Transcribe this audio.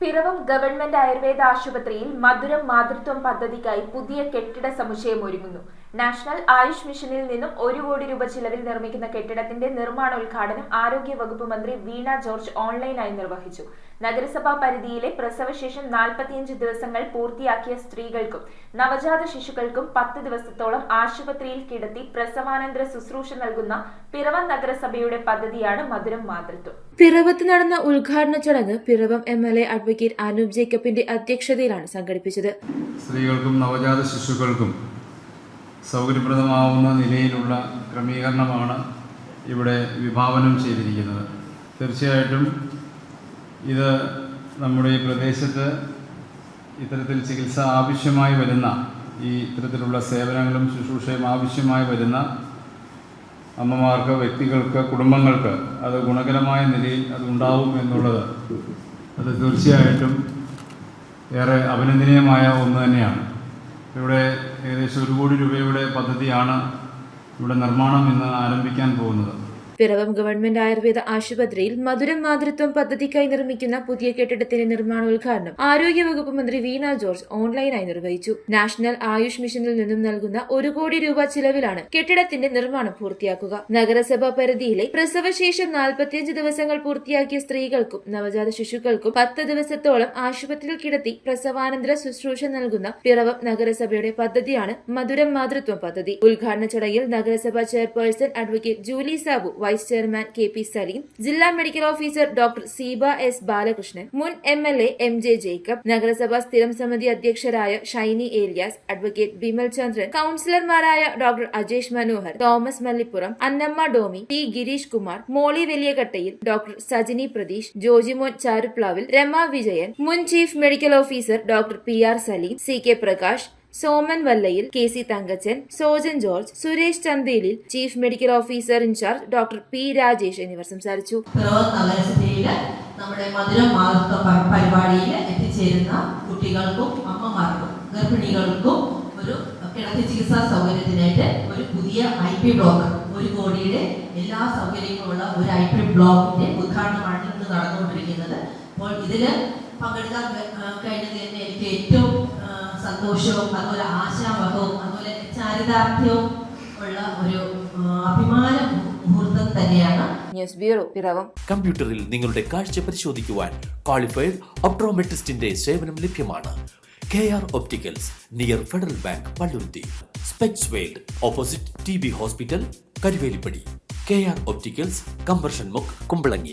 Piravom government Ayurveda ആശുപത്രിയിൽ മധുരം മാതൃത്വം പദ്ധതിക്കായി പുതിയ കെട്ടിട സമുച്ചയം ഒരുങ്ങുന്നു. നാഷണൽ ആയുഷ് മിഷനിൽ നിന്നും 1 കോടി രൂപ ചിലവിൽ നിർമ്മിക്കുന്ന കെട്ടിടത്തിന്റെ നിർമ്മാണോദ്ഘാടനം ആരോഗ്യ വകുപ്പ് മന്ത്രി വീണ ജോർജ് ഓൺലൈനായി നിർവഹിച്ചു. നഗരസഭാ പരിധിയിലെ പ്രസവശേഷം 45 ദിവസങ്ങൾ പൂർത്തിയാക്കിയ സ്ത്രീകൾക്കും നവജാത ശിശുക്കൾക്കും 10 ദിവസത്തോളം ആശുപത്രിയിൽ കിടത്തി പ്രസവാനന്തര ശുശ്രൂഷ നൽകുന്ന പിറവം നഗരസഭയുടെ പദ്ധതിയാണ് മധുരം മാതൃത്വം. പിറവത്ത് നടന്ന ഉദ്ഘാടന ചടങ്ങ് പിറവം MLA അഡ്വക്കേറ്റ് അനൂപ് ജേക്കബിന്റെ അധ്യക്ഷതയിലാണ് സംഘടിപ്പിച്ചത്. സ്ത്രീകൾക്കും നവജാത ശിശുക്കൾക്കും സൗകര്യപ്രദമാവുന്ന നിലയിലുള്ള ക്രമീകരണമാണ് ഇവിടെ വിഭാവനം ചെയ്തിരിക്കുന്നത്. തീർച്ചയായിട്ടും ഇത് നമ്മുടെ ഈ പ്രദേശത്ത് ഇത്തരത്തിൽ ചികിത്സ ആവശ്യമായി വരുന്ന ഇത്തരത്തിലുള്ള സേവനങ്ങളും ശുശ്രൂഷയും ആവശ്യമായി വരുന്ന അമ്മമാർക്ക്, വ്യക്തികൾക്ക്, കുടുംബങ്ങൾക്ക് അത് ഗുണകരമായ നിലയിൽ അതുണ്ടാവും എന്നുള്ളത് അത് തീർച്ചയായിട്ടും ഏറെ അഭിനന്ദനീയമായ ഒന്ന് തന്നെയാണ്. ഇവിടെ ഏകദേശം 1 കോടി രൂപയുടെ പദ്ധതിയാണ് ഇവിടെ നിർമ്മാണം ഇന്ന് ആരംഭിക്കാൻ പോകുന്നത്. പിറവം ഗവൺമെന്റ് ആയുർവേദ ആശുപത്രിയിൽ മധുരം മാതൃത്വം പദ്ധതിക്കായി നിർമ്മിക്കുന്ന പുതിയ കെട്ടിടത്തിന്റെ നിർമ്മാണോദ്ഘാടനം ആരോഗ്യ വകുപ്പ് മന്ത്രി വീണ ജോർജ് ഓൺലൈനായി നിർവഹിച്ചു. നാഷണൽ ആയുഷ് മിഷനിൽ നിന്നും നൽകുന്ന 1 കോടി രൂപ ചിലവിലാണ് കെട്ടിടത്തിന്റെ നിർമ്മാണം പൂർത്തിയാക്കുക. നഗരസഭാ പരിധിയിലെ പ്രസവശേഷം 45 ദിവസങ്ങൾ പൂർത്തിയാക്കിയ സ്ത്രീകൾക്കും നവജാത ശിശുക്കൾക്കും 10 ദിവസത്തോളം ആശുപത്രിയിൽ കിടത്തി പ്രസവാനന്തര ശുശ്രൂഷ നൽകുന്ന പിറവം നഗരസഭയുടെ പദ്ധതിയാണ് മധുരം മാതൃത്വം പദ്ധതി. ഉദ്ഘാടന ചടങ്ങിൽ നഗരസഭാ chairperson advocate Julie Sabu, vice chairman KP Saleem, ജില്ലാ medical officer doctor Seeba S Balakrishnan, മുൻ MLA MJ ജേക്കബ്, നഗരസഭാ സ്ഥിരം സമിതി അധ്യക്ഷരായ ഷൈനി ഏലിയാസ്, അഡ്വക്കേറ്റ് ബിമൽ ചന്ദ്രൻ, കൌൺസിലർമാരായ doctor Ajesh Manohar, Thomas Mallippuram, Annamma Domy, T Girish Kumar, Molly Valiyakattayil, doctor Sajini Pratheesh, Jojimon Charuplavil, Rama Vijayan, മുൻ chief medical officer doctor PR Saleem, CK Prakash, Soman Vallayil, KC Thankachan, Sojan George, Suresh Chanthelil, chief medical officer in charge doctor P Rajesh എന്നിവർ സംസാരിച്ചു. നമ്മുടെ മധുരം മാതൃത്വ പരിപാടിയിൽ എത്തിച്ചേരുന്ന കുട്ടികൾക്കും അമ്മമാർക്കും ഗർഭിണികൾക്കും ഒരു കിടത്തി ചികിത്സാ സൗകര്യത്തിനായിട്ട് ഒരു പുതിയ IP ബ്ലോക്ക്, 1 കോടിയുടെ എല്ലാ സൗകര്യങ്ങളുള്ള ഒരു IP ബ്ലോക്കിന്റെ ഉദ്ഘാടനമാണ് ഇന്ന് നടന്നുകൊണ്ടിരിക്കുന്നത്. അപ്പോൾ ഇതിൽ പങ്കെടുക്കാൻ കഴിഞ്ഞതിൽ തന്നെ എനിക്ക് ഏറ്റവും സന്തോഷവും അതുപോലെ ആശാവഹവും അതുപോലെ ചാരിതാർത്ഥ്യവും ഉള്ള ഒരു അഭിമാന മുഹൂർത്തം തന്നെയാണ്. News bureau, Piravom. കമ്പ്യൂട്ടറിൽ നിങ്ങളുടെ കാഴ്ച പരിശോധിക്കുവാൻ ക്വാളിഫൈഡ് ഒപ്ട്രോമെട്രിസ്റ്റിന്റെ സേവനം ലഭ്യമാണ്. KR opticals, near federal bank, Palluruthy. Specs world, opposite TB hospital, Karuvelippady. KR opticals, കമ്പർഷൻ മുക്ക്, കുമ്പളങ്ങി.